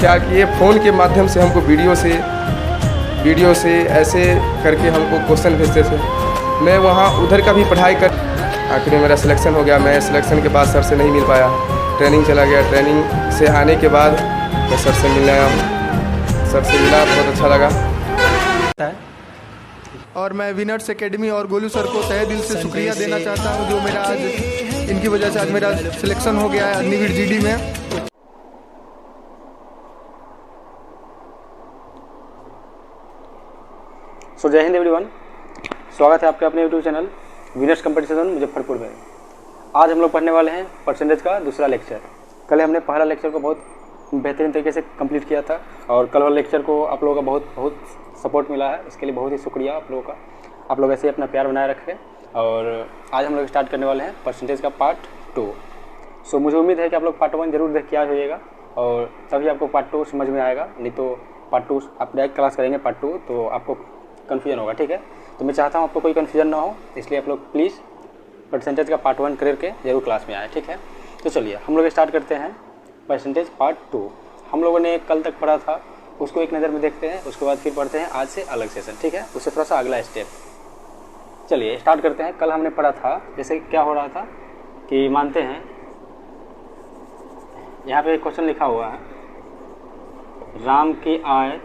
क्या किए, फ़ोन के माध्यम से हमको वीडियो से ऐसे करके हमको क्वेश्चन भेजते थे। मैं वहाँ उधर का भी पढ़ाई कर, आखिर में मेरा सिलेक्शन हो गया। मैं सिलेक्शन के बाद सर से नहीं मिल पाया, ट्रेनिंग चला गया। ट्रेनिंग से आने के बाद मैं सर से मिलने आया हूँ। सर से मिला, बहुत अच्छा लगा। और मैं विनर्स एकेडमी और गोलू सर को तहे दिल से शुक्रिया देना चाहता हूँ, जो मेरा आज इनकी वजह से आज मेरा सिलेक्शन हो गया है अग्निवीर जीडी में। सो जय हिंद एवरीवन, स्वागत है आपके अपने YouTube channel winners competition Muzaffarpur में। आज हम लोग पढ़ने वाले हैं परसेंटेज का दूसरा लेक्चर। कल हमने पहला लेक्चर को बहुत बेहतरीन तरीके से कंप्लीट किया था और कल वाले लेक्चर को आप लोगों का बहुत सपोर्ट मिला है, इसके लिए बहुत ही शुक्रिया आप लोगों का। आप लोग ऐसे ही अपना प्यार बनाए रखें। और आज हम लोग स्टार्ट करने वाले हैं परसेंटेज का पार्ट 2। सो मुझे उम्मीद है कि आप लोग पार्ट 1 जरूर देख के आए होइएगा और तभी आपको पार्ट 2 समझ में आएगा। नहीं तो पार्ट 2 आप डायरेक्ट क्लास करेंगे पार्ट 2 तो आपको कन्फ्यूजन होगा, ठीक है। तो मैं चाहता हूँ आपको कोई कन्फ्यूजन ना हो, इसलिए आप लोग प्लीज़ परसेंटेज का पार्ट 1 करके जरूर क्लास में आए, ठीक है। तो चलिए हम लोग स्टार्ट करते हैं परसेंटेज पार्ट 2। हम लोगों ने कल तक पढ़ा था, उसको एक नज़र में देखते हैं, उसके बाद फिर पढ़ते हैं आज से अलग सेशन, ठीक है। उससे थोड़ा सा अगला स्टेप। चलिए स्टार्ट करते हैं। कल हमने पढ़ा था, जैसे क्या हो रहा था कि मानते हैं यहाँ पे एक क्वेश्चन लिखा हुआ है, राम की आय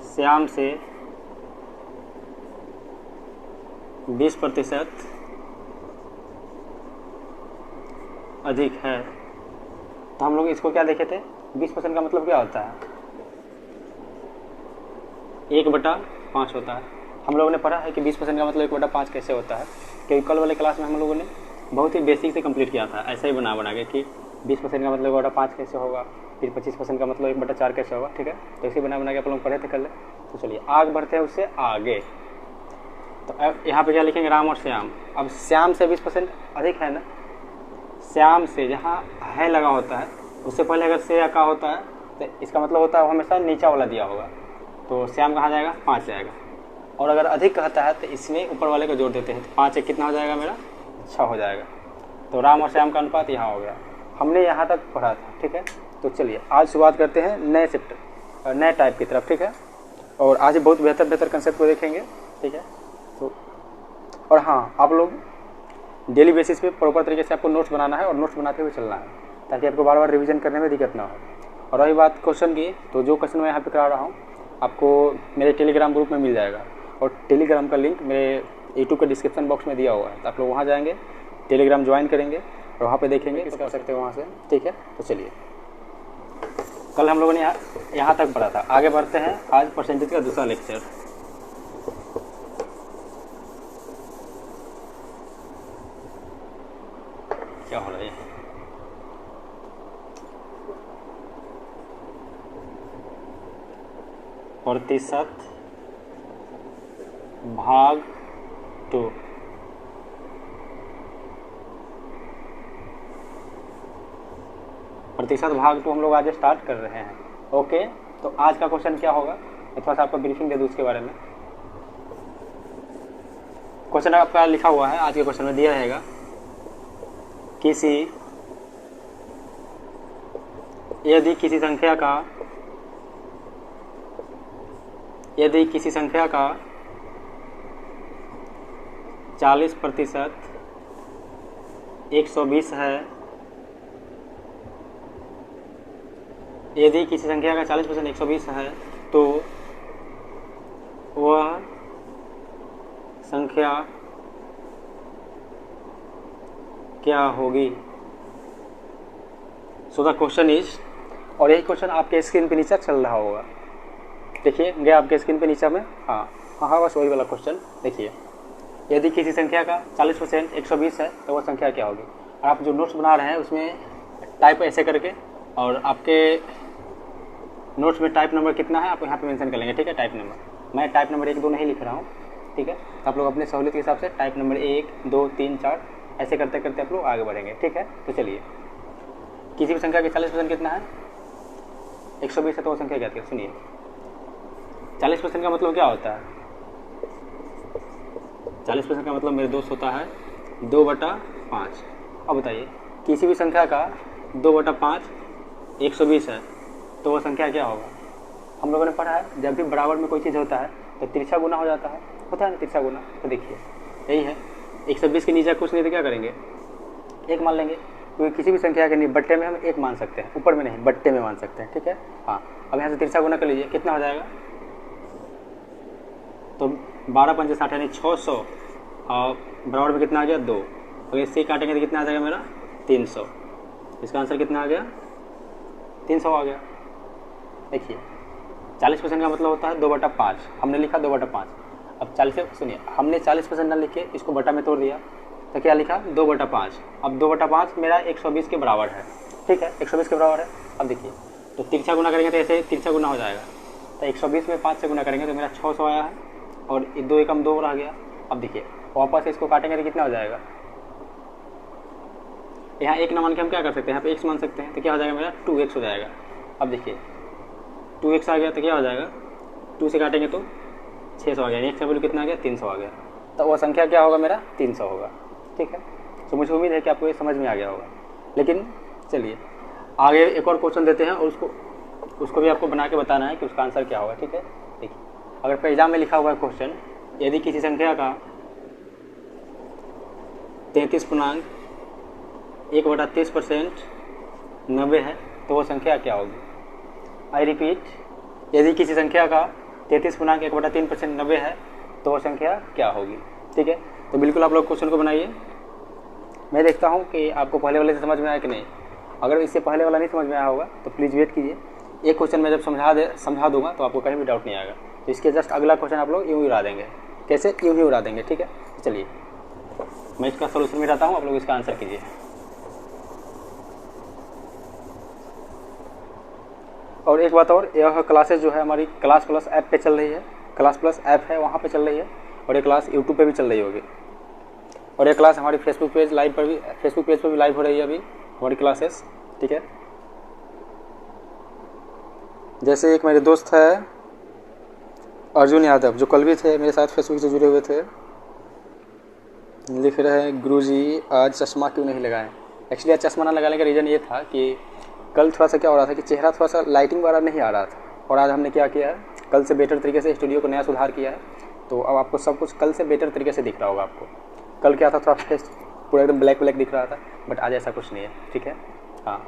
श्याम से 20% अधिक है। तो हम लोग इसको क्या देखे थे, 20% का मतलब क्या होता है, 1/5 होता है। हम लोगों ने पढ़ा है कि 20% का मतलब 1/5 कैसे होता है, क्योंकि कल वाले क्लास में हम लोगों ने बहुत ही बेसिक से कंप्लीट किया था, ऐसा ही बना के कि 20% का मतलब 1/5 कैसे होगा, फिर 25% का मतलब 1/4 कैसे होगा, ठीक है। तो इसे बना के आप लोग पढ़े थे कल। तो चलिए आगे बढ़ते हैं उससे आगे। तो अब यहाँ पे क्या लिखेंगे, राम और श्याम। अब श्याम से 20% अधिक है ना, श्याम से जहाँ है लगा होता है उससे पहले अगर से या का होता है तो इसका मतलब होता है हमेशा नीचा वाला दिया होगा, तो श्याम कहाँ जाएगा, 5 जाएगा। और अगर अधिक कहता है तो इसमें ऊपर वाले को जोड़ देते हैं, तो 5 एक कितना हो जाएगा मेरा, 6 हो जाएगा। तो राम और श्याम का अनुपात यहाँ हो गया। हमने यहाँ तक पढ़ा था, ठीक है। तो चलिए आज शुरुआत करते हैं नए चैप्टर, नए टाइप की तरफ, ठीक है। और आज बहुत बेहतर कंसेप्ट को देखेंगे, ठीक है। तो और हाँ, आप लोग डेली बेसिस पे प्रॉपर तरीके से आपको नोट्स बनाना है और नोट्स बनाते हुए चलना है, ताकि आपको बार बार रिवीजन करने में दिक्कत ना हो। और रही बात क्वेश्चन की, तो जो क्वेश्चन मैं यहाँ पे करा रहा हूँ आपको मेरे टेलीग्राम ग्रुप में मिल जाएगा, और टेलीग्राम का लिंक मेरे यूट्यूब के डिस्क्रिप्शन बॉक्स में दिया हुआ है। तो आप लोग वहाँ जाएंगे, टेलीग्राम ज्वाइन करेंगे और वहाँ पे देखेंगे किस कर सकते हो वहाँ से, ठीक है। तो चलिए कल हम लोगों ने यहाँ तक पढ़ा था, आगे बढ़ते हैं आज परसेंटेज का दूसरा लेक्चर। क्या हो रहा है, प्रतिशत भाग 2। प्रतिशत भाग 2 हम लोग आज स्टार्ट कर रहे हैं, ओके। तो आज का क्वेश्चन क्या होगा, मैं थोड़ा सा आपको ब्रीफिंग दे दूँ उसके बारे में। क्वेश्चन आपका लिखा हुआ है, आज के क्वेश्चन में दिया रहेगा, यदि किसी संख्या का 40% 120 है, यदि किसी संख्या का 40% 120 है तो वह संख्या क्या होगी। सो द क्वेश्चन इज, और यही क्वेश्चन आपके स्क्रीन पे नीचे चल रहा होगा, देखिए गया आपके स्क्रीन पे नीचे में, हाँ बस वही वाला क्वेश्चन देखिए। यदि किसी संख्या का 40% 120 है तो वह संख्या क्या होगी। और आप जो नोट्स बना रहे हैं उसमें टाइप ऐसे करके, और आपके नोट्स में टाइप नंबर कितना है आप यहाँ पे मेंशन कर लेंगे, ठीक है। टाइप नंबर मैं टाइप नंबर 1 2 नहीं लिख रहा हूँ, ठीक है। आप लोग अपने सहूलियत के हिसाब से टाइप नंबर 1 2 3 4 ऐसे करते करते आप लोग आगे बढ़ेंगे, ठीक है। तो चलिए, किसी भी संख्या के 40% कितना है, 120 है, तो वो संख्या क्या है, सुनिए। 40% का मतलब क्या होता है, 40% का मतलब मेरे दोस्त होता है 2/5। अब बताइए, किसी भी संख्या का 2/5 120 है, तो वो संख्या क्या होगा? हम लोगों ने पढ़ा है जब भी बराबर में कोई चीज़ होता है तो तिरछा गुना हो जाता है, होता है ना तिरछा गुना। तो देखिए यही है, 120 के नीचे कुछ नहीं तो क्या करेंगे, 1 मान लेंगे, क्योंकि किसी भी संख्या के बट्टे में हम 1 मान सकते हैं, ऊपर में नहीं बट्टे में मान सकते हैं, ठीक है। हाँ, अब यहाँ से तिरछा गुना कर लीजिए, कितना हो जाएगा? तो 12 पंचे 60 यानी 600, और बराबर में कितना आ गया 2, अगर इससे काटेंगे तो कितना आ जाएगा मेरा 300। इसका आंसर कितना आ गया? 300 आ गया। देखिए 40% का मतलब होता है 2/5, हमने लिखा 2/5। अब 40 सुनिए, हमने 40% ना लिख के इसको बटा में तोड़ दिया तो क्या लिखा 2/5। अब 2/5 मेरा 120 के बराबर है, ठीक है, 120 के बराबर है। अब देखिए तो तिरछा गुना करेंगे तो ऐसे तिरछा गुना हो जाएगा, तो 120 में 5 से गुना करेंगे तो मेरा 600 आया है, और 2 एकम 2 रह गया। अब देखिए वापस इसको काटेंगे तो कितना हो जाएगा? यहाँ 1 ना मान के हम क्या कर सकते हैं, यहाँ पे x मान सकते हैं, तो क्या हो जाएगा मेरा 2x हो जाएगा। अब देखिए 2x आ गया तो क्या हो जाएगा, 2 से काटेंगे तो 600 आ गया, x का वैल्यू कितना आ गया 300 आ गया, तो वो संख्या क्या होगा मेरा 300 होगा, ठीक है। तो मुझे उम्मीद है कि आपको ये समझ में आ गया होगा। लेकिन चलिए आगे एक और क्वेश्चन देते हैं, और उसको भी आपको बना के बताना है कि उसका आंसर क्या होगा, ठीक है। देखिए अगर एग्जाम में लिखा हुआ है क्वेश्चन, यदि किसी संख्या का 33.1/30% 90 है तो वो संख्या क्या होगी? आई रिपीट, यदि किसी संख्या का 33.1/3% 90 है तो वो संख्या क्या होगी, ठीक है। तो बिल्कुल आप लोग क्वेश्चन को बनाइए। मैं देखता हूँ कि आपको पहले वाले से समझ में आया कि नहीं। अगर इससे पहले वाला नहीं समझ में आया होगा तो प्लीज़ वेट कीजिए, एक क्वेश्चन मैं जब समझा दूंगा तो आपको कहीं भी डाउट नहीं आएगा। तो इसके जस्ट अगला क्वेश्चन आप लोग यूँ ही उड़ा देंगे। कैसे? यूँ ही उड़ा देंगे, ठीक है। चलिए मैं इसका सोल्यूशन मिटाता हूँ, आप लोग इसका आंसर कीजिए। और एक बात और, यह क्लासेस जो है हमारी क्लास प्लस ऐप पे चल रही है, क्लास प्लस ऐप है वहाँ पे चल रही है, और ये क्लास यूट्यूब पे भी चल रही होगी, और ये क्लास हमारी फेसबुक पेज पर भी लाइव हो रही है अभी हमारी क्लासेस, ठीक है। जैसे एक मेरे दोस्त है अर्जुन यादव, जो कल भी थे मेरे साथ फेसबुक से जुड़े हुए थे, लिख रहे हैं गुरुजी आज चश्मा क्यों नहीं लगाएं। एक्चुअली आज चश्मा ना लगाने का रीज़न ये था कि कल थोड़ा सा क्या हो रहा था कि चेहरा थोड़ा सा लाइटिंग वाला नहीं आ रहा था, और आज हमने क्या किया है, कल से बेटर तरीके से स्टूडियो को नया सुधार किया है, तो अब आपको सब कुछ कल से बेटर तरीके से दिख रहा होगा। आपको कल क्या था, थोड़ा फेस पूरा एकदम ब्लैक दिख रहा था, बट आज ऐसा कुछ नहीं है, ठीक है। हाँ,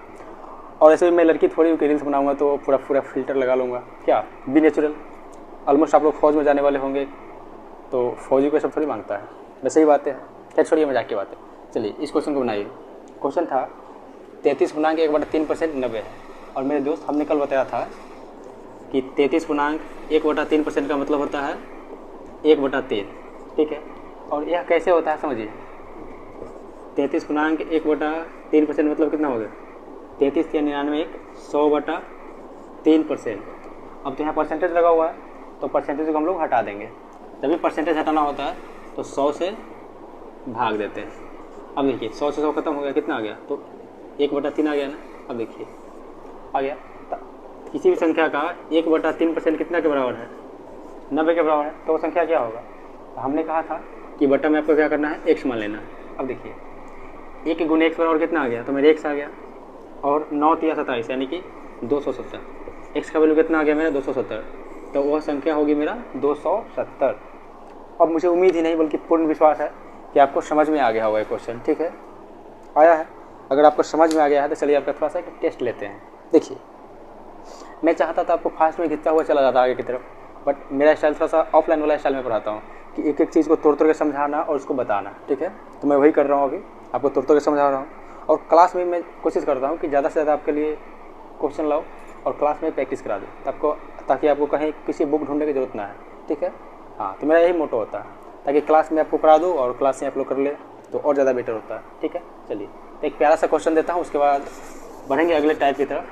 और ऐसे भी मैं लड़की थोड़ी रील्स बनाऊंगा तो पूरा फिल्टर लगा लूँगा, क्या बी नेचुरल। ऑलमोस्ट आप लोग फौज में जाने वाले होंगे तो फौजी को सब थोड़ी मांगता है, वैसे ही बातें हैं। क्या छोड़िए मजाक की बातें, चलिए इस क्वेश्चन को बनाइए। क्वेश्चन था 33.1/3% 90 है, और मेरे दोस्त हमने कल बताया था कि 33.1/3% का मतलब होता है 1/3, ठीक है। और यह कैसे होता है समझिए, 33.1/3% मतलब कितना हो गया, 33 या 99 100/3%। अब तो यहाँ परसेंटेज लगा हुआ है तो परसेंटेज को हम लोग हटा देंगे। जब भी परसेंटेज हटाना होता है तो 100 से भाग देते हैं। अब देखिए 100 से 100 खत्म हो गया, कितना आ गया, तो 1/3 आ गया ना। अब देखिए आ गया, किसी भी संख्या का 1/3% कितना के बराबर है, 90 के बराबर है, तो वो संख्या क्या होगा। तो हमने कहा था कि बटा में आपको क्या करना है, x मान लेना है। अब देखिए 1 गुने x बराबर कितना आ गया, तो मेरे x आ गया, और 9 × 27 यानी कि 270। x का वैल्यू कितना आ गया मेरा 270, तो वह संख्या होगी मेरा 270। अब मुझे उम्मीद ही नहीं बल्कि पूर्ण विश्वास है कि आपको समझ में आ गया होगा ये क्वेश्चन, ठीक है, आया है। अगर आपको समझ में आ गया है तो चलिए आपका थोड़ा सा एक टेस्ट लेते हैं। देखिए मैं चाहता था आपको फास्ट में खींचता हुआ चला जाता आगे की तरफ, बट मेरा स्टाइल थोड़ा सा ऑफलाइन वाला स्टाइल में पढ़ाता हूँ कि एक एक चीज़ को तोड़ के समझाना और उसको बताना, ठीक है। तो मैं वही कर रहा हूँ, अभी आपको तोड़ के समझा रहा हूँ, और क्लास में मैं कोशिश करता हूँ कि ज़्यादा से ज़्यादा आपके लिए क्वेश्चन लाओ और क्लास में प्रैक्टिस करा दूँ, ताकि आपको कहीं किसी बुक ढूंढने की जरूरत ना है, ठीक है। हाँ, तो मेरा यही मोटो होता है, ताकि क्लास में आपको करा दूँ और क्लास में आप लोग कर ले तो और ज़्यादा बेटर होता है, ठीक है। चलिए तो एक प्यारा सा क्वेश्चन देता हूँ, उसके बाद बढ़ेंगे अगले टाइप की तरफ।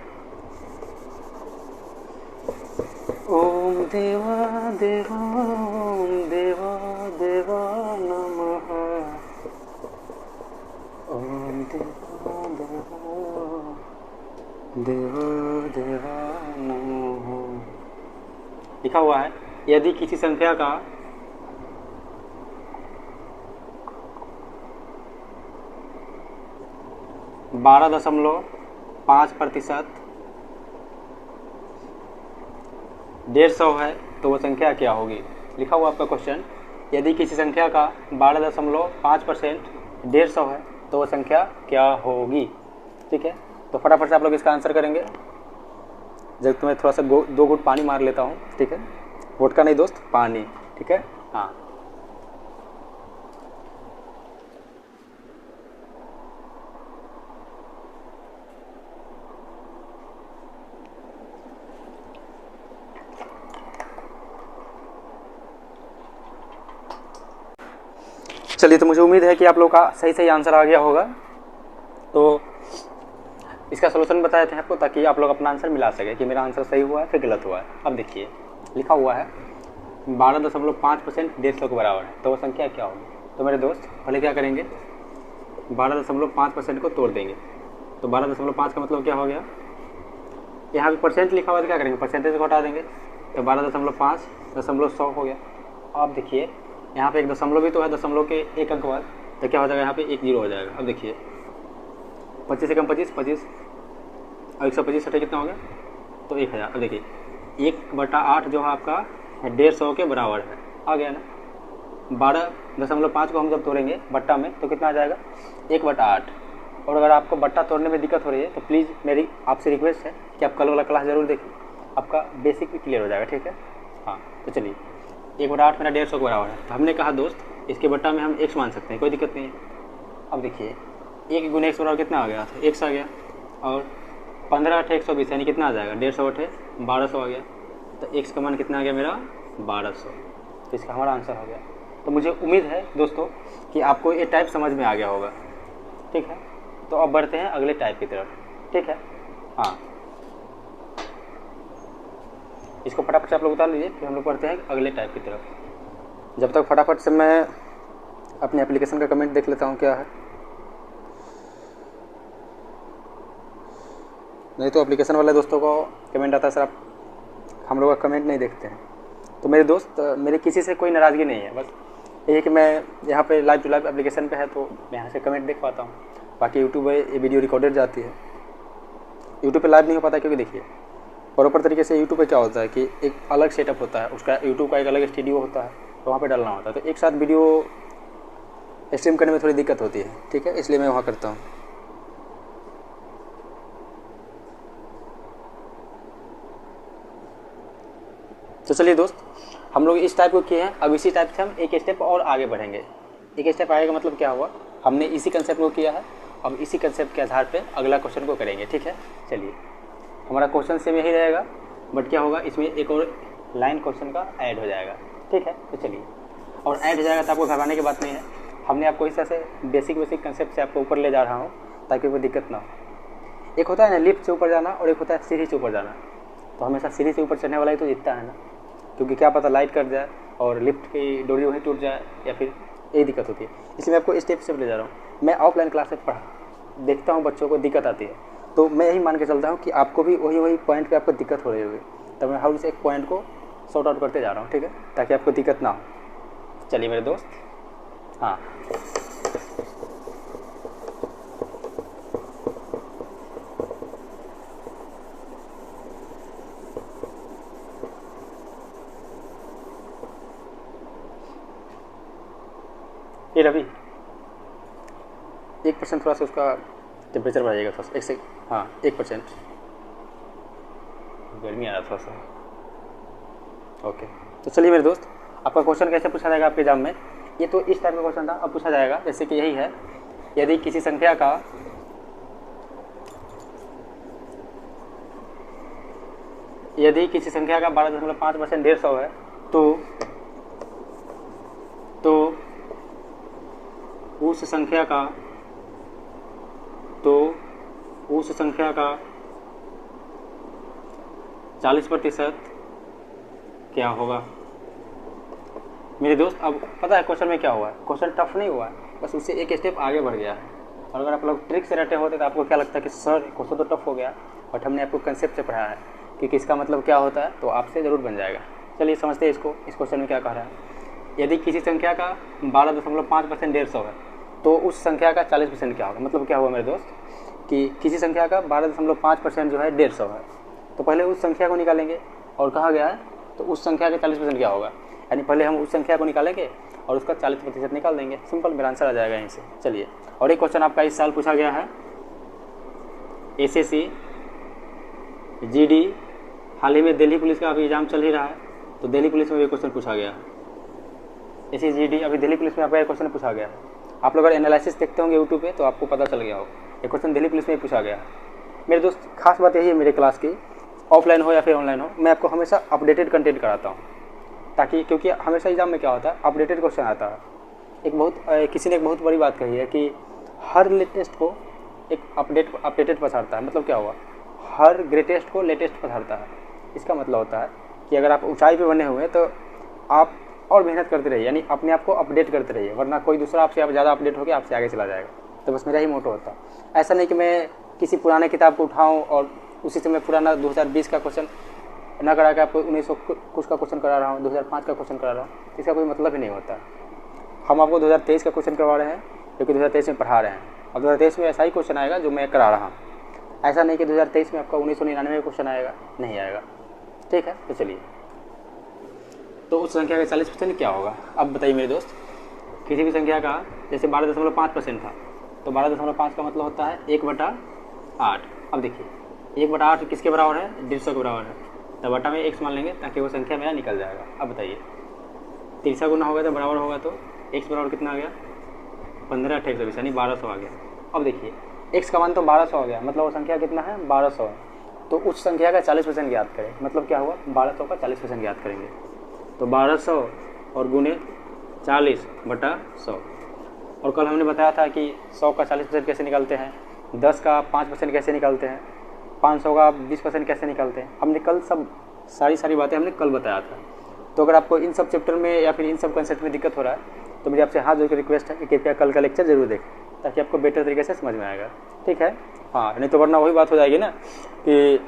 ओम देवा देवा ओम देवा देवा नमः, ओम देवा देवा देवा नमः। लिखा हुआ है यदि किसी संख्या का 12.5 5% 150 है तो वो संख्या क्या होगी। लिखा हुआ आपका क्वेश्चन, यदि किसी संख्या का 12.5% 150 है तो वो संख्या क्या होगी। ठीक है, तो फटाफट से आप लोग इसका आंसर करेंगे। जब तुम्हें थोड़ा सा 2 घूंट पानी मार लेता हूँ। ठीक है, वोडका नहीं दोस्त, पानी। ठीक है, हाँ। चलिए, तो मुझे उम्मीद है कि आप लोग का सही आंसर आ गया होगा। तो इसका सलूशन बताए थे आपको ताकि आप लोग अपना आंसर मिला सके कि मेरा आंसर सही हुआ है फिर गलत हुआ है। अब देखिए, लिखा हुआ है 12.5% 150 के बराबर है तो वो संख्या क्या होगी। तो मेरे दोस्त पहले क्या करेंगे, 12.5% को तोड़ देंगे। तो 12.5 का मतलब क्या हो गया, यहाँ पे परसेंट लिखा हुआ है तो क्या करेंगे, परसेंटेज को हटा देंगे। तो 12.5 .100 हो गया। अब देखिए यहाँ पे एक दशमलव भी तो है, दशमलव के एक अंक बाद, तो क्या हो जाएगा, यहाँ पे 1 0 हो जाएगा। अब देखिए 25 से कम 25 और 125 हटे कितना हो गया, तो 1000। अब देखिए 1/8 जो है आपका 150 के बराबर है, आ गया ना। 12.5 को हम जब तोड़ेंगे बट्टा में तो कितना आ जाएगा, 1/8। और अगर आपको बट्टा तोड़ने में दिक्कत हो रही है तो प्लीज़ मेरी आपसे रिक्वेस्ट है कि आप कल वाला क्लास ज़रूर देखिए, आपका बेसिक भी क्लियर हो जाएगा। ठीक है, हाँ। तो चलिए 1/8 मेरा 150 के बराबर है, तो हमने कहा दोस्त इसके बट्टा में हम x मान सकते हैं, कोई दिक्कत नहीं है। अब देखिए 1 × x बराबर कितना आ गया, तो x आ गया। और 15 × 120 यानी कितना आ जाएगा, 150 × 1200 आ गया। तो x का मान कितना आ गया मेरा, 1200। तो इसका हमारा आंसर हो गया। तो मुझे उम्मीद है दोस्तों कि आपको ये टाइप समझ में आ गया होगा। ठीक है, तो अब बढ़ते हैं अगले टाइप की तरफ। ठीक है, हाँ। इसको फटाफट से आप लोग उतार लीजिए, फिर हम लोग पढ़ते हैं अगले टाइप की तरफ। जब तक फटाफट से मैं अपने एप्लीकेशन का कमेंट देख लेता हूँ क्या है। नहीं तो एप्लीकेशन वाले दोस्तों को कमेंट आता है सर आप हम लोग का कमेंट नहीं देखते हैं। तो मेरे दोस्त, मेरे किसी से कोई नाराज़गी नहीं है, बस ये है कि मैं यहाँ पे लाइव टू लाइव एप्लीकेशन पे है तो मैं यहाँ से कमेंट देख पाता हूँ। बाकी यूट्यूब पे ये वीडियो रिकॉर्डेड जाती है, यूट्यूब पे लाइव नहीं हो पाता क्योंकि देखिए प्रॉपर तरीके से यूट्यूब पे क्या होता है कि एक अलग सेटअप होता है, उसका यूट्यूब का एक अलग स्टूडियो होता है, तो वहाँ पे डालना होता है। तो एक साथ वीडियो स्ट्रीम करने में थोड़ी दिक्कत होती है। ठीक है, इसलिए मैं वहाँ करता हूँ। तो चलिए दोस्त, हम लोग इस टाइप को किए हैं। अब इसी टाइप से हम एक स्टेप और आगे बढ़ेंगे। एक स्टेप आगे का मतलब क्या हुआ, हमने इसी कंसेप्ट को किया है, अब इसी कंसेप्ट के आधार पे अगला क्वेश्चन को करेंगे। ठीक है, चलिए हमारा क्वेश्चन सेम यही रहेगा, बट क्या होगा इसमें एक और लाइन क्वेश्चन का ऐड हो जाएगा। ठीक है, तो चलिए, और ऐड हो जाएगा तो आपको घबराने की बात नहीं है। हमने आपको इस तरह से बेसिक कंसेप्ट से आपको ऊपर ले जा रहा हूँ ताकि कोई दिक्कत ना हो। एक होता है ना लिफ्ट से ऊपर जाना और एक होता है सीढ़ी से ऊपर जाना। तो हमेशा सीढ़ी से ऊपर चढ़ने वाला ही तो जीतता है ना, क्योंकि क्या पता लाइट कट जाए और लिफ्ट की डोरी वहीं टूट जाए या फिर यही दिक्कत होती है। इसलिए मैं आपको स्टेप ले जा रहा हूँ। मैं ऑफलाइन क्लास में पढ़ा देखता हूँ बच्चों को दिक्कत आती है, तो मैं यही मान के चलता हूँ कि आपको भी वही पॉइंट पे आपको दिक्कत हो रही होगी, तब मैं हर उस एक पॉइंट को सॉर्ट आउट करते जा रहा हूँ। ठीक है, ताकि आपको दिक्कत ना हो। चलिए मेरे दोस्त, हाँ, ये रवि 1% थोड़ा सा उसका टेम्परेचर बढ़ाइएगा थोड़ा सा, 1 से, हाँ 1%, गर्मी आ रहा थोड़ा सा। ओके, तो चलिए मेरे दोस्त, आपका क्वेश्चन कैसे पूछा जाएगा आपके एग्जाम में, ये तो इस टाइप का क्वेश्चन था। अब पूछा जाएगा जैसे कि यही है, यदि किसी संख्या का यदि किसी संख्या का 12.5% 150 है तो उस संख्या का 40% क्या होगा। मेरे दोस्त, अब पता है क्वेश्चन में क्या हुआ है, क्वेश्चन टफ नहीं हुआ है, बस उससे एक स्टेप आगे बढ़ गया है। और अगर आप लोग ट्रिक से रटे होते तो आपको क्या लगता है कि सर क्वेश्चन तो टफ हो गया, बट हमने आपको कंसेप्ट से पढ़ाया है कि किसका मतलब क्या होता है, तो आपसे ज़रूर बन जाएगा। चलिए समझते हैं इसको, इस क्वेश्चन में क्या कह रहा है। यदि किसी संख्या का 12.5% 150 है तो उस संख्या का 40% क्या होगा। मतलब क्या हुआ मेरे दोस्त, कि किसी संख्या का 12.5% जो है 150 है, तो पहले उस संख्या को निकालेंगे और कहा गया है तो उस संख्या का 40% क्या होगा, यानी पहले हम उस संख्या को निकालेंगे और उसका 40% निकाल देंगे। सिंपल, मेरा आंसर आ जाएगा यहीं से। चलिए, और एक क्वेश्चन आपका इस साल पूछा गया है SSC GD, हाल ही में दिल्ली पुलिस का अभी एग्जाम चल ही रहा है, तो दिल्ली पुलिस में भी क्वेश्चन पूछा गया है। SSC GD अभी दिल्ली पुलिस में आपका एक क्वेश्चन पूछा गया है। आप लोग अगर एनालिसिस देखते होंगे यूट्यूब पे तो आपको पता चल गया होगा, एक क्वेश्चन दिल्ली पुलिस में ही पूछा गया है। मेरे दोस्त, खास बात यही है मेरे क्लास की, ऑफलाइन हो या फिर ऑनलाइन हो, मैं आपको हमेशा अपडेटेड कंटेंट कराता हूँ, ताकि क्योंकि हमेशा एग्जाम में क्या होता है, अपडेटेड क्वेश्चन आता है। किसी ने एक बहुत बड़ी बात कही है कि हर लेटेस्ट को एक अपडेटेड पछाड़ता है। मतलब क्या हुआ, हर ग्रेटेस्ट को लेटेस्ट पछाड़ता है। इसका मतलब होता है कि अगर आप ऊंचाई पे बने हुए हैं तो आप और मेहनत करते रहिए, यानी अपने आप को अपडेट करते रहिए, वरना कोई दूसरा आपसे ज़्यादा अपडेट होकर आपसे आगे चला जाएगा। तो बस मेरा ही मोटो होता है। ऐसा नहीं कि मैं किसी पुराने किताब को उठाऊँ और उसी से मैं पुराना 2020 का क्वेश्चन ना करा के आपको 1900 कुछ का क्वेश्चन करा रहा हूँ, 2005 का क्वेश्चन करा रहा हूँ, इसका कोई मतलब ही नहीं होता। हम आपको 2023 का क्वेश्चन करवा रहे हैं क्योंकि 2023 में पढ़ा रहे हैं, और 2023 में ऐसा ही क्वेश्चन आएगा जो मैं करा रहा हूँ। ऐसा नहीं कि 2023 में आपका 1999 में क्वेश्चन आएगा, नहीं आएगा। ठीक है, तो चलिए, तो उस संख्या का 40% क्या होगा। अब बताइए मेरे दोस्त, किसी भी संख्या का जैसे 12.5% था, तो 12.5 का मतलब होता है 1/8। अब देखिए, 1/8 किसके बराबर है, 150 के बराबर है, तो बटा में x मान लेंगे ताकि वो संख्या मेरा निकल जाएगा। अब बताइए, 30 गुना होगा तो बराबर होगा, तो x बराबर कितना आ गया, 15 × 120 यानी 1200 आ गया। अब देखिए, x का मान तो 1200 आ गया, मतलब वो संख्या कितना है, 1200 है। तो उस संख्या का 40% ज्ञात करें, मतलब क्या हुआ, 1200 का 40% ज्ञात करेंगे। तो 1200 और गुने 40/100। और कल हमने बताया था कि 100 का 40% कैसे निकालते हैं, 10 का 5% कैसे निकालते हैं, 500 का 20% कैसे निकालते हैं। हमने कल सब सारी बातें हमने कल बताया था। तो अगर आपको इन सब चैप्टर में या फिर इन सब कंसेप्ट में दिक्कत हो रहा है तो मेरी आपसे हाथ जोड़ के रिक्वेस्ट है कि कृपया कल का लेक्चर जरूर देखें, ताकि आपको बेटर तरीके से समझ में आएगा। ठीक है, हाँ, नहीं तो वरना वही बात हो जाएगी ना कि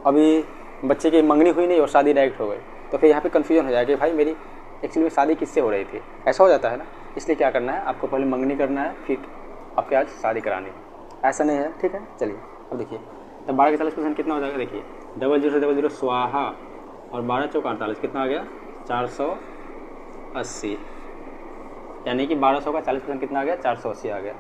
अभी बच्चे की मंगनी हुई नहीं और शादी डायरेक्ट हो गई, तो फिर यहाँ पे कन्फ्यूजन हो जाएगा कि भाई मेरी एक्चुअली में शादी किससे हो रही थी। ऐसा हो जाता है ना, इसलिए क्या करना है, आपको पहले मंगनी करना है, फिर आपके आज शादी करानी है। ऐसा नहीं है, ठीक है। चलिए, अब देखिए, तब 12 का 40% कितना हो जाएगा, देखिए 00 से 00 स्वाहा और 12 × 4 = 48, कितना आ गया, 480, यानी कि 1200 का 40% कितना आ गया, 480 आ गया।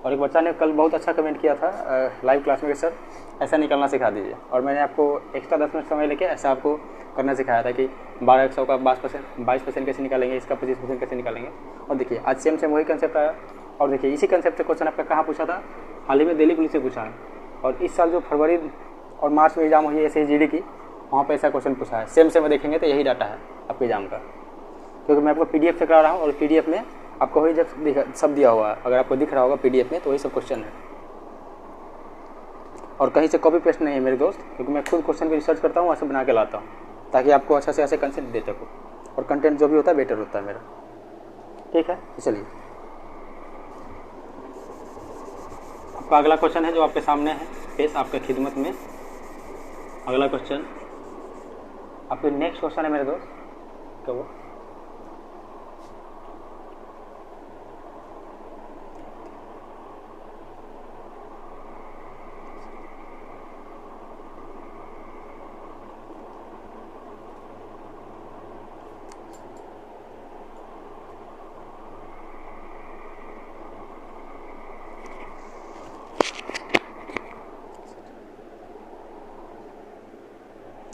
और एक बच्चा ने कल बहुत अच्छा कमेंट किया था लाइव क्लास में कि सर ऐसा निकालना सिखा दीजिए, और मैंने आपको एक्स्ट्रा 10 मिनट समय लेके ऐसा आपको करना सिखाया था कि 1200 का 22% कैसे निकालेंगे, इसका 25% कैसे निकालेंगे। और देखिए, आज सेम वही कंसेप्ट आया। और देखिए, इसी कंसेप्ट से क्वेश्चन आपका कहाँ पूछा था, हाल ही में दिल्ली पुलिस से पूछा है, और इस साल जो फरवरी और मार्च में एग्जाम हुई है SSC GD की, वहाँ पे ऐसा क्वेश्चन पूछा है। सेम देखेंगे तो यही डाटा है आपके एग्जाम का, क्योंकि मैं आपको PDF से करा रहा हूँ और PDF में आपको वही जब सब दिया हुआ है। अगर आपको दिख रहा होगा PDF में तो वही सब क्वेश्चन है, और कहीं से कॉपी पेस्ट नहीं है मेरे दोस्त, क्योंकि मैं खुद क्वेश्चन की रिसर्च करता हूँ, ऐसे बना के लाता हूँ, ताकि आपको अच्छा से ऐसे कंसेप्ट दे सकूँ, और कंटेंट जो भी होता है बेटर होता है मेरा। ठीक है, तो चलिए, आपका अगला क्वेश्चन है जो आपके सामने है, पेश आपके खिदमत में। अगला क्वेश्चन आपके नेक्स्ट क्वेश्चन है मेरे दोस्त, क्या वो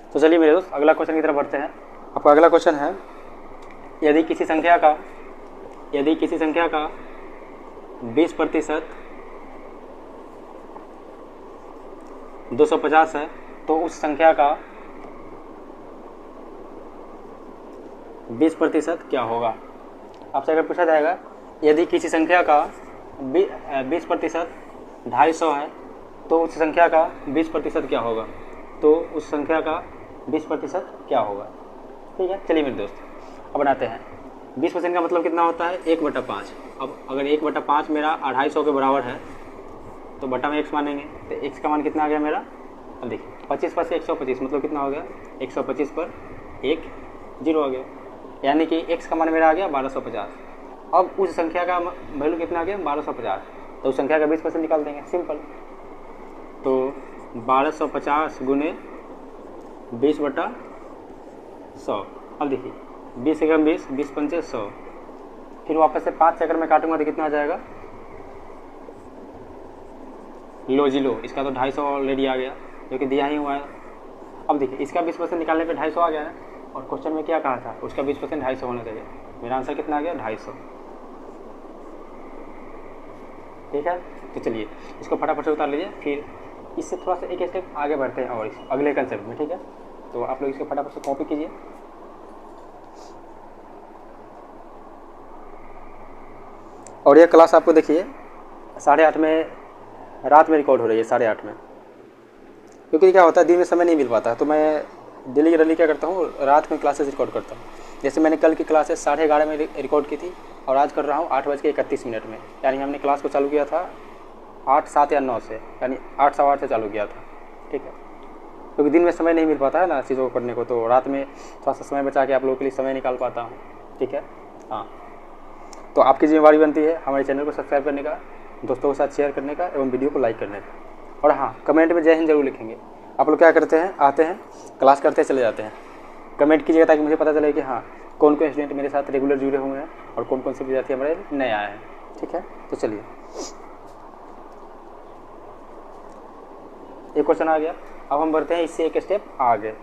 तो चलिए मेरे दोस्त, अगला क्वेश्चन की तरफ बढ़ते हैं। आपका अगला क्वेश्चन है, यदि किसी संख्या का 20% 250 है, तो उस संख्या का 20% क्या होगा। आपसे अगर पूछा जाएगा, यदि किसी संख्या का 20% 250 है, तो उस संख्या का 20% क्या होगा, तो उस संख्या का 20% क्या होगा। ठीक है, चलिए मेरे दोस्त, अब बनाते हैं। 20% का मतलब कितना होता है, 1/5। अब अगर 1/5 मेरा 250 के बराबर है, तो बटा में x मानेंगे, तो x का मान कितना आ गया मेरा। अब देखिए, 25 पर से 125 मतलब कितना हो गया, 125 पर 1 0 आ गया, यानी कि x का मान मेरा आ गया 1250। अब उस संख्या का वैल्यू कितना आ गया, 1250। तो तो उस संख्या का 20% निकाल देंगे, सिंपल। तो 1250 गुने 20/100। अब देखिए 20 एकम 20, 20 पंचे 100, फिर वापस से 5 सेकंड में काटूंगा तो कितना आ जाएगा, लो जी लो, इसका तो 250 ऑलरेडी आ गया जो कि दिया ही हुआ है। अब देखिए इसका 20% निकालने पे 250 आ गया है, और क्वेश्चन में क्या कहा था, उसका 20% 250 होना चाहिए। मेरा आंसर कितना आ गया, 250। ठीक है, तो चलिए इसको फटाफट से उतार लीजिए, फिर इससे थोड़ा सा एक स्टेप आगे बढ़ते हैं और अगले कंसेप्ट में। ठीक है, तो आप लोग इसको फटाफट से कॉपी कीजिए। और ये क्लास आपको देखिए 8:30 में रात में रिकॉर्ड हो रही है, 8:30 में, क्योंकि क्या होता है दिन में समय नहीं मिल पाता, तो मैं डेली रैली क्या करता हूँ, रात में क्लासेस रिकॉर्ड करता हूँ। जैसे मैंने कल की क्लासेस 11:30 में रिकॉर्ड की थी और आज कर रहा हूँ 8:31 में, यानी हमने क्लास को चालू किया था 8, 7 या 9 से, यानी 8, सवा 8 से चालू किया था। ठीक है, क्योंकि दिन में समय नहीं मिल पाता है ना चीज़ों को करने को, तो रात में थोड़ा सा समय बचा के आप लोगों के लिए समय निकाल पाता हूँ। ठीक है, हाँ, तो आपकी जिम्मेवारी बनती है हमारे चैनल को सब्सक्राइब करने का, दोस्तों के साथ शेयर करने का एवं वीडियो को लाइक करने का। और हाँ, कमेंट में जय हिंद जरूर लिखेंगे। आप लोग क्या करते हैं, आते हैं क्लास करते चले जाते हैं, कमेंट कीजिएगा ताकि मुझे पता चले कि हाँ कौन कौन स्टूडेंट मेरे साथ रेगुलर जुड़े हुए हैं और कौन कौन से विद्यार्थी हमारे नए आए हैं। ठीक है, तो चलिए एक क्वेश्चन आ गया, अब हम बढ़ते हैं इससे एक स्टेप आगे।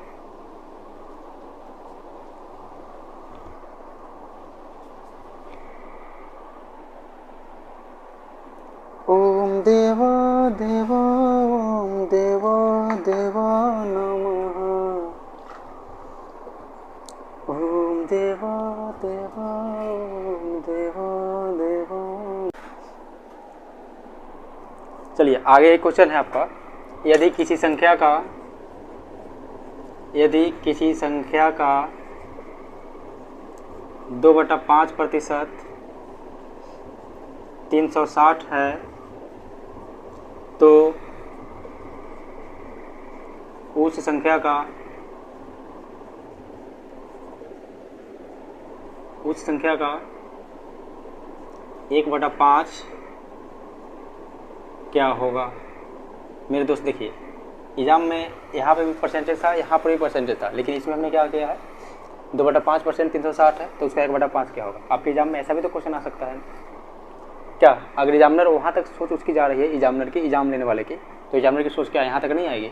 ओम देवा देवा ओम देवा देवा नमः, ओम देवा देवा ओम देवा देवा। चलिए आगे एक क्वेश्चन है आपका, यदि किसी संख्या का 2/5% 360 है, तो उस संख्या का 1/5 क्या होगा। मेरे दोस्त देखिए, एग्जाम में यहाँ पे भी परसेंटेज था, यहाँ पर भी परसेंटेज था, लेकिन इसमें हमने क्या किया है, 2/5% 360 है, तो उसका 1/5 क्या होगा। आपके एग्जाम में ऐसा भी तो क्वेश्चन आ सकता है क्या, अगर एग्जामिनर वहाँ तक सोच उसकी जा रही है, एग्जामिनर की, एग्जाम लेने वाले की, तो एग्जामिनर की सोच क्या यहाँ तक नहीं आएगी,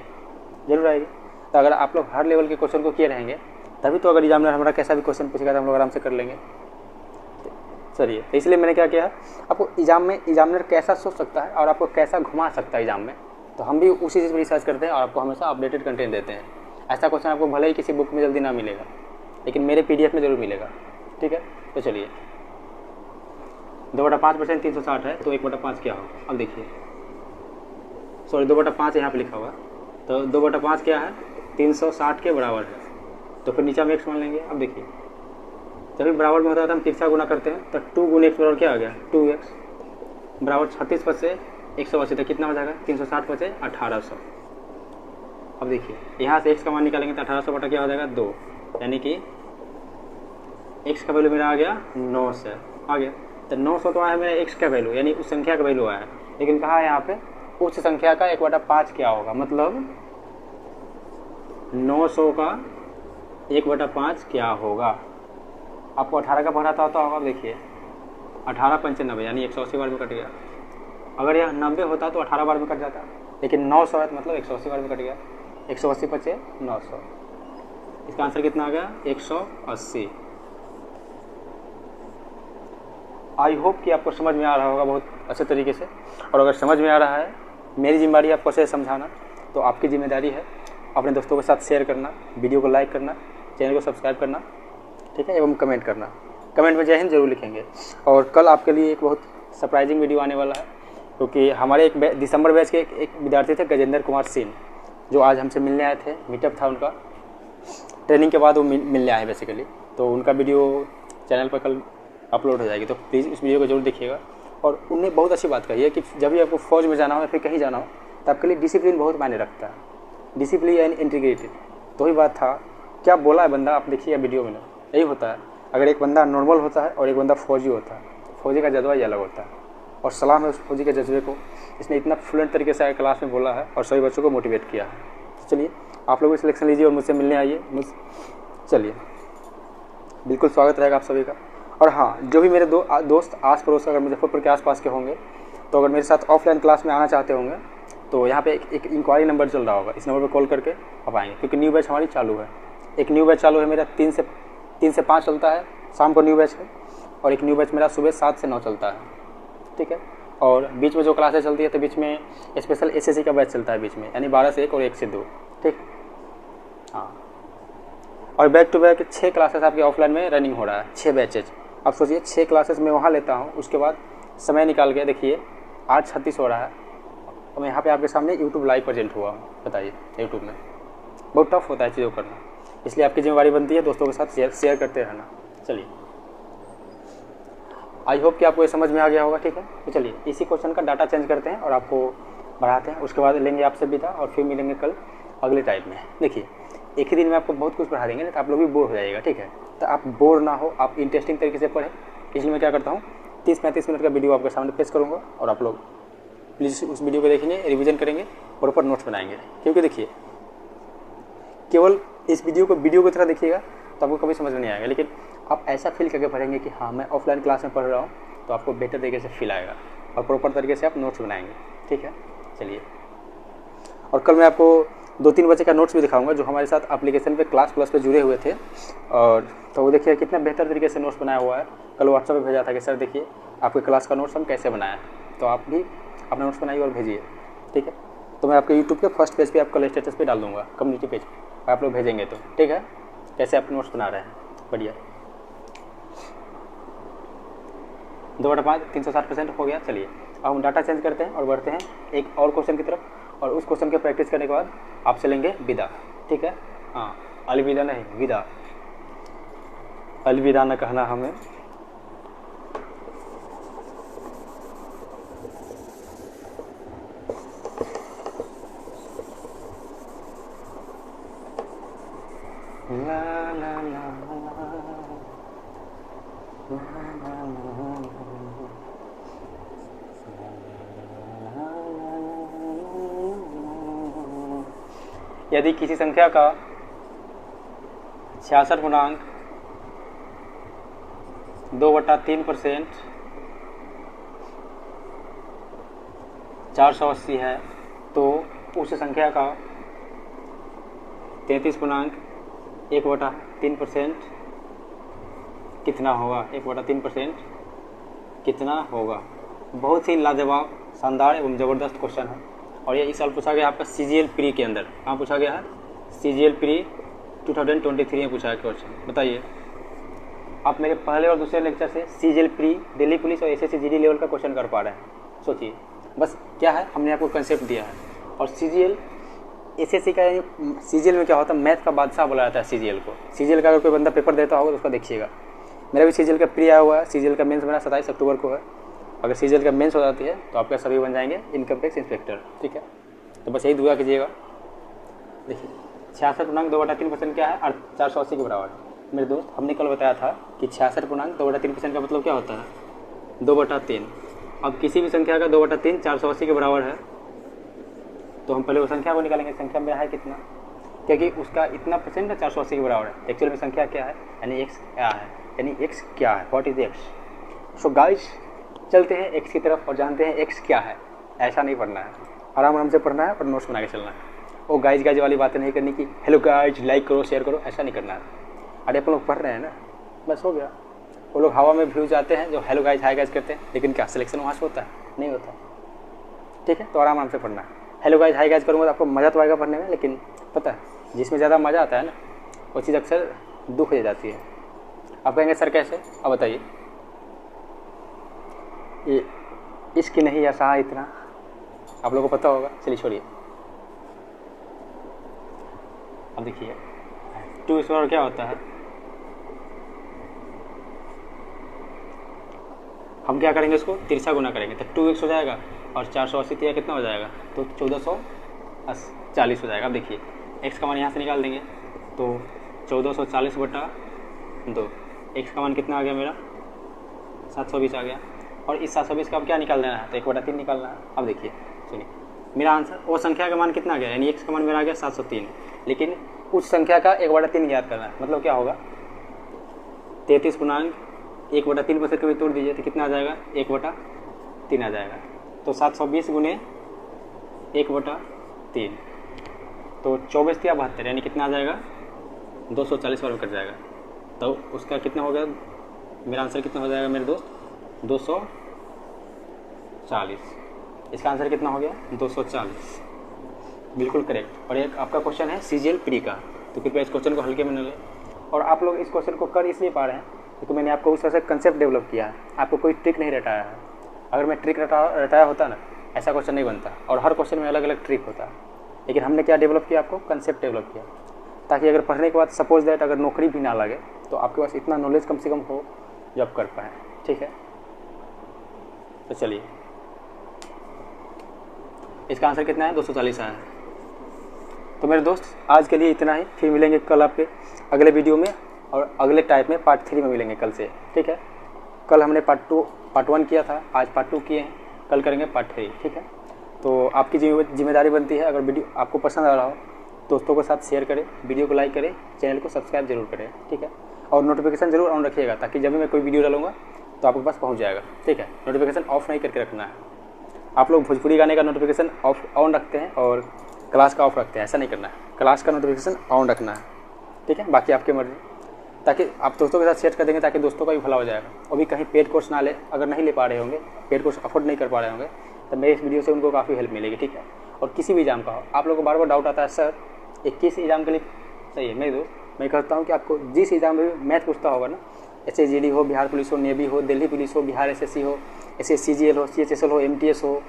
जरूर आएगी। तो अगर आप लोग हर लेवल के क्वेश्चन को किए रहेंगे तभी तो अगर एग्जामिनर हमारा कैसा भी क्वेश्चन पूछेगा तो हम लोग आराम से कर लेंगे। चलिए, तो इसलिए मैंने क्या किया, आपको एग्जाम में एग्जामिनर कैसा सोच सकता है और आपको कैसा घुमा सकता है एग्जाम में, तो हम भी उसी चीज़ पर रिसर्च करते हैं और आपको हमेशा अपडेटेड कंटेंट देते हैं। ऐसा क्वेश्चन आपको भले ही किसी बुक में जल्दी ना मिलेगा, लेकिन मेरे PDF में ज़रूर मिलेगा। ठीक है, तो चलिए 2/5% 360 है, तो 1/5 क्या होगा। अब देखिए, सॉरी 2/5 यहाँ पे लिखा हुआ, तो 2/5 क्या है, 360 के बराबर है, तो फिर नीचे हम x मान लेंगे। अब देखिए जब भी बराबर में होता है तो हम तिरछा गुना करते हैं, तो 2 गुने x बराबर क्या आ गया, 2x बराबर 36 पचे 180, तो कितना हो जाएगा, 360 पचे 1800। अब देखिए यहाँ से x का मान निकालेंगे तो 1800 बटा क्या हो जाएगा, 2, यानी कि x का वैल्यू मेरा आ गया 900 आ गया। तो 900 तो आया मेरा x का वैल्यू, यानी उस संख्या का वैल्यू आया, लेकिन कहा है यहाँ पे उस संख्या का 1/5 क्या होगा, मतलब 900 का 1/5 क्या होगा। आपको 18 का पढ़ा था, तो अब देखिए 18 पंचे 90, यानी 180 बार में कट गया। अगर यह 90 होता तो 18 बार में कट जाता, लेकिन 900 है तो मतलब 180 बार में कट गया, 180 पचे 900, इसका आंसर कितना आ गया, 180। आई होप कि आपको समझ में आ रहा होगा बहुत अच्छे तरीके से, और अगर समझ में आ रहा है, मेरी जिम्मेदारी आपको से समझाना, तो आपकी जिम्मेदारी है अपने दोस्तों के साथ शेयर करना, वीडियो को लाइक करना, चैनल को सब्सक्राइब करना, ठीक है, एवं कमेंट करना। कमेंट में जय हिंद जरूर लिखेंगे। और कल आपके लिए एक बहुत सरप्राइजिंग वीडियो आने वाला है, क्योंकि हमारे एक दिसंबर बैच के एक विद्यार्थी थे गजेंद्र कुमार सिंह, जो आज हमसे मिलने आए थे, मीटअप था उनका, ट्रेनिंग के बाद वो मिलने आए बेसिकली, तो उनका वीडियो चैनल पर कल अपलोड हो जाएगी, तो प्लीज़ उस वीडियो को जरूर देखिएगा। और उनने बहुत अच्छी बात कही है कि जब भी आपको फौज में जाना हो या फिर कहीं जाना हो तो आपके लिए डिसिप्लिन बहुत मायने रखता है, डिसिप्लिन एंड इंटीग्रिटी। तो ही बात था, क्या बोला है बंदा, आप देखिए वीडियो में, यही होता है। अगर एक बंदा नॉर्मल होता है और एक बंदा फौजी होता है, फौजी का जज्बा ही अलग होता है, और सलाम है उस फौजी के जज्बे को, इसने इतना फ्लुएंट तरीके से क्लास में बोला है और सभी बच्चों को मोटिवेट किया है। तो चलिए आप लोग भी सिलेक्शन लीजिए और मुझसे मिलने आइए। चलिए बिल्कुल स्वागत रहेगा आप सभी का। और हाँ, जो भी मेरे दोस्त आस पड़ोस अगर मुजफ्फरपुर के आसपास के होंगे तो अगर मेरे साथ ऑफलाइन क्लास में आना चाहते होंगे तो यहाँ पे एक इंक्वायरी नंबर चल रहा होगा, इस नंबर पर कॉल करके आप आएंगे, क्योंकि न्यू बैच हमारी चालू है। एक न्यू बैच चालू है मेरा 3 से 5 चलता है, शाम को न्यू बैच है, और एक न्यू बैच मेरा सुबह 7 से 9 चलता है, ठीक है। और बीच में जो क्लासेस चलती है तो बीच में स्पेशल एसएससी का बैच चलता है बीच में, यानी 12 से 1 और 1 से 2, ठीक। हाँ, और बैक टू बैक 6 क्लासेस आपके ऑफलाइन में रनिंग हो रहा है, 6 बैचेज। आप सोचिए 6 क्लासेस मैं वहाँ लेता हूँ, उसके बाद समय निकाल के देखिए 8:36 हो रहा है और मैं यहाँ पे आपके सामने यूट्यूब लाइव प्रेजेंट हुआ हूँ। बताइए यूट्यूब में बहुत टफ होता है चीज़ों को करना, इसलिए आपकी जिम्मेवारी बनती है दोस्तों के साथ शेयर करते रहना। चलिए आई होप कि आपको ये समझ में आ गया होगा, ठीक है। तो चलिए इसी क्वेश्चन का डाटा चेंज करते हैं और आपको बढ़ाते हैं, उसके बाद लेंगे आपसे विदा और फिर मिलेंगे कल अगले टाइप में। देखिए एक ही दिन में आपको बहुत कुछ पढ़ा देंगे, नहीं तो आप लोग भी बोर हो जाइएगा, ठीक है। तो आप बोर ना हो, आप इंटरेस्टिंग तरीके से पढ़ें, इसलिए मैं क्या करता हूँ 30-35 मिनट का वीडियो आपके सामने पेश करूँगा और आप लोग प्लीज़ उस वीडियो को देखेंगे, रिवीजन करेंगे, प्रॉपर नोट्स बनाएंगे। क्योंकि देखिए केवल इस वीडियो को तरह देखिएगा तो आपको कभी समझ में नहीं आएगा, लेकिन आप ऐसा फील करके पढ़ेंगे कि हाँ मैं ऑफलाइन क्लास में पढ़ रहा हूँ, तो आपको बेहतर तरीके से फील आएगा और प्रॉपर तरीके से आप नोट्स बनाएंगे, ठीक है। चलिए, और कल मैं आपको 2-3 बच्चे का नोट्स भी दिखाऊंगा जो हमारे साथ एप्लीकेशन पे क्लास प्लस पे जुड़े हुए थे, और तो वो देखिए कितना बेहतर तरीके से नोट्स बनाया हुआ है। कल व्हाट्सएप पे भेजा था कि सर देखिए आपके क्लास का नोट्स हम कैसे बनाए, तो आप भी अपना नोट्स बनाइए और भेजिए, ठीक है। तो मैं आपके यूट्यूब के फर्स्ट पेज पे आपका स्टेटस पे डाल दूँगा, कम्युनिटी पेज पे आप लोग भेजेंगे तो, ठीक है, कैसे आप नोट्स बना रहे हैं। बढ़िया, 2/5 360% हो गया। चलिए अब हम डाटा चेंज करते हैं और बढ़ते हैं एक और क्वेश्चन की तरफ, और उस क्वेश्चन के प्रैक्टिस करने के बाद आपसे लेंगे विदा, ठीक है। हाँ, अलविदा नहीं, विदा, अलविदा न कहना हमें। ला ला ला यदि किसी संख्या का 66.2/3% 480 है, तो उस संख्या का 33.1/3% कितना होगा? 1/3% कितना होगा? बहुत ही लाजवाब, शानदार एवं ज़बरदस्त क्वेश्चन है, और ये इस साल पूछा गया आपका CGL प्री के अंदर। कहाँ पूछा गया है? CGL प्री 2023 में पूछा है क्वेश्चन। बताइए, आप मेरे पहले और दूसरे लेक्चर से CGL प्री, दिल्ली पुलिस और SSC GD लेवल का क्वेश्चन कर पा रहे हैं। सोचिए, बस क्या है, हमने आपको कंसेप्ट दिया है। और CGL SSC का, CGL में क्या होता है, मैथ का बादशाह बोला जाता है CGL को। CGL का अगर कोई बंदा पेपर देता होगा तो उसका देखिएगा। मेरा भी CGL का प्री आया हुआ है, CGL का मेंस मेरा 27 अक्टूबर को है। अगर CGL का मेंस हो जाती है तो आपका सभी बन जाएंगे इनकम टैक्स इंस्पेक्टर, ठीक है। तो बस यही दुआ कीजिएगा। देखिए 66.2/3% क्या है? 480 के बराबर। मेरे दोस्त, हमने कल बताया था कि 66.2/3% का मतलब क्या होता है? 2/3। अब किसी भी संख्या का 2/3 480 के बराबर है, तो हम पहले वो संख्या को निकालेंगे, संख्या में है कितना, क्योंकि उसका इतना परसेंट है 480 के बराबर है। एक्चुअल में संख्या क्या है, यानी x क्या है, यानी x क्या है, what is x। So guys, चलते हैं x की तरफ और जानते हैं x क्या है। ऐसा नहीं पढ़ना है, आराम आराम से पढ़ना है और नोट्स बना के चलना है। वो गाइज वाली बातें नहीं करनी कि हेलो गाइज लाइक करो शेयर करो, ऐसा नहीं करना है। अरे अपन लोग पढ़ रहे हैं ना, बस हो गया। वो लोग हवा में व्यूज आते हैं जो हेलो गाइज हाय गाइज करते हैं, लेकिन क्या सिलेक्शन वहाँ से होता है? नहीं होता, ठीक है। तो आराम आराम से पढ़ना है। हेलो गाइज हाय गाइज करूँगा तो आपको मज़ा तो आएगा पढ़ने में, लेकिन पता है जिसमें ज़्यादा मज़ा आता है ना, वो चीज़ अक्सर दुख हो जाती है। आप कहेंगे सर कैसे? अब बताइए, ये इसकी नहीं ऐसा इतना आप लोगों को पता होगा। चलिए छोड़िए, अब देखिए 2x बराबर क्या होता है। हम क्या करेंगे, इसको तिरछा गुना करेंगे तो 2x हो जाएगा, और 480 तिया कितना हो जाएगा, तो 1440 हो जाएगा। अब देखिए x का मान यहाँ से निकाल देंगे तो 1440/2। x का मान कितना आ गया मेरा? 720 आ गया। और इस 720 का अब क्या निकाल देना है, तो 1/3 निकालना है। अब देखिए सुनिए, मेरा आंसर वो संख्या का मान कितना गया, यानी x का मान मेरा आ गया 703, लेकिन उस संख्या का 1/3 ज्ञात करना है। मतलब क्या होगा, 33 गुणांक 1/3 पर से कभी तोड़ दीजिए तो कितना आ जाएगा, 1/3 आ जाएगा। तो 720 गुने 1/3 तो 24 या 72, यानी कितना आ जाएगा, 240 बार कट जाएगा। तो उसका कितना हो गया, मेरा आंसर कितना हो जाएगा मेरे दोस्त, 240। इसका आंसर कितना हो गया, 240, बिल्कुल करेक्ट। और एक आपका क्वेश्चन है CGL प्री का, तो कृपया इस क्वेश्चन को हल्के में न लें। और आप लोग इस क्वेश्चन को कर इसलिए पा रहे हैं क्योंकि मैंने आपको उस तरह से कंसेप्ट डेवलप किया है, आपको कोई ट्रिक नहीं रटाया है। अगर मैं ट्रिक रटाया होता ना, ऐसा क्वेश्चन नहीं बनता, और हर क्वेश्चन में अलग अलग ट्रिक होता है। लेकिन हमने क्या डेवलप किया, आपको कंसेप्ट डेवलप किया, ताकि अगर पढ़ने के बाद सपोज दैट अगर नौकरी भी ना लगे तो आपके पास इतना नॉलेज कम से कम हो जो आप कर पाएँ। ठीक है, तो चलिए, इसका आंसर कितना है, 240 आया है। तो मेरे दोस्त आज के लिए इतना ही, फिर मिलेंगे कल आपके अगले वीडियो में, और अगले टाइप में पार्ट 3 में मिलेंगे कल से। ठीक है, कल हमने पार्ट 1 किया था, आज पार्ट 2 किए हैं, कल करेंगे पार्ट 3। ठीक है, तो आपकी जिम्मेदारी बनती है, अगर वीडियो आपको पसंद आ रहा हो दोस्तों के साथ शेयर करें, वीडियो को लाइक करें, चैनल को सब्सक्राइब जरूर करें। ठीक है, और नोटिफिकेशन जरूर ऑन रखिएगा, ताकि जब भी मैं कोई वीडियो डालूंगा तो आपके पास पहुँच जाएगा। ठीक है, नोटिफिकेशन ऑफ नहीं करके रखना है। आप लोग भोजपुरी गाने का नोटिफिकेशन ऑन रखते हैं और क्लास का ऑफ रखते हैं, ऐसा नहीं करना है, क्लास का नोटिफिकेशन ऑन रखना है। ठीक है, बाकी आपकी मर्जी, ताकि आप दोस्तों के साथ शेयर कर देंगे, ताकि दोस्तों का भी भला हो जाएगा। और भी कहीं पेड कोर्स ना ले, अगर नहीं ले पा रहे होंगे, पेड कोर्स अफोर्ड नहीं कर पा रहे होंगे, तो मेरे इस वीडियो से उनको काफ़ी हेल्प मिलेगी। ठीक है, और किसी भी एग्जाम का हो, आप लोगों को बार बार डाउट आता है सर 21 एग्जाम के लिए सही है। मेरे दोस्त मैं कहता हूँ कि आपको जिस एग्जाम में भी मैथ पूछता होगा ना, SSGD हो, बिहार पुलिस हो, नेवी हो, दिल्ली पुलिस हो, बिहार SSC हो, CGL हो, CHSL हो, MTS हो,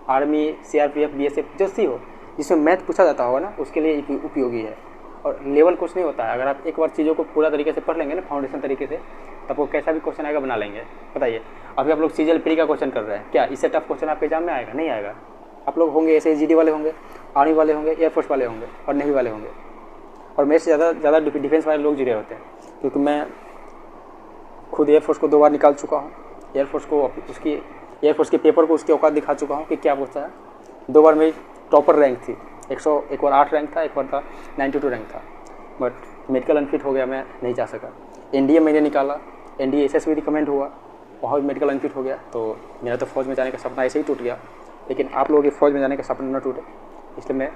आर्मी, CRPF, BSF, जो सी हो, जिसमें मैथ पूछा जाता होगा ना, उसके लिए उपयोगी है। और लेवल कुछ नहीं होता है, अगर आप एक बार चीज़ों को पूरा तरीके से पढ़ लेंगे ना, फाउंडेशन तरीके से, तब वो कैसा भी क्वेश्चन आएगा बना लेंगे। बताइए, अभी आप लोग CGL प्री का क्वेश्चन कर रहे हैं, क्या इससे टफ क्वेश्चन आपके एग्जाम में आएगा? नहीं आएगा। आप लोग होंगे SSGD वाले होंगे, आर्मी वाले होंगे, एयरफोर्स वाले होंगे, और नेवी वाले होंगे, और मेरे से ज़्यादा डिफेंस वाले लोग जुड़े होते हैं, क्योंकि मैं खुद एयरफोर्स को 2 बार निकाल चुका हूँ। एयरफोर्स के पेपर को उसकी औकात दिखा चुका हूँ कि क्या पूछता है। 2 बार मेरी टॉपर रैंक थी, 100, एक बार 8 रैंक था, एक बार था 92 रैंक था, बट मेडिकल अनफिट हो गया, मैं नहीं जा सका। NDA मैंने निकाला, NDA SSB रिकमेंड हुआ, वहाँ भी मेडिकल अनफिट हो गया, तो मेरा तो फौज में जाने का सपना ऐसे ही टूट गया। लेकिन आप लोगों के फौज में जाने का सपना न टूटे, इसलिए मैं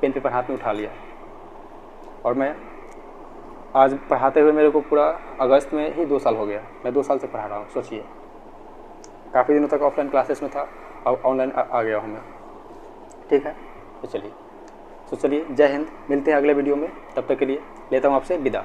पेन पेपर हाथ में उठा लिया, और मैं आज पढ़ाते हुए मेरे को पूरा अगस्त में ही 2 साल हो गया। मैं 2 साल से पढ़ा रहा हूँ, सोचिए। काफ़ी दिनों तक ऑफलाइन क्लासेस में था, अब ऑनलाइन आ गया हूँ मैं। ठीक है, तो चलिए जय हिंद, मिलते हैं अगले वीडियो में, तब तक के लिए लेता हूँ आपसे विदा।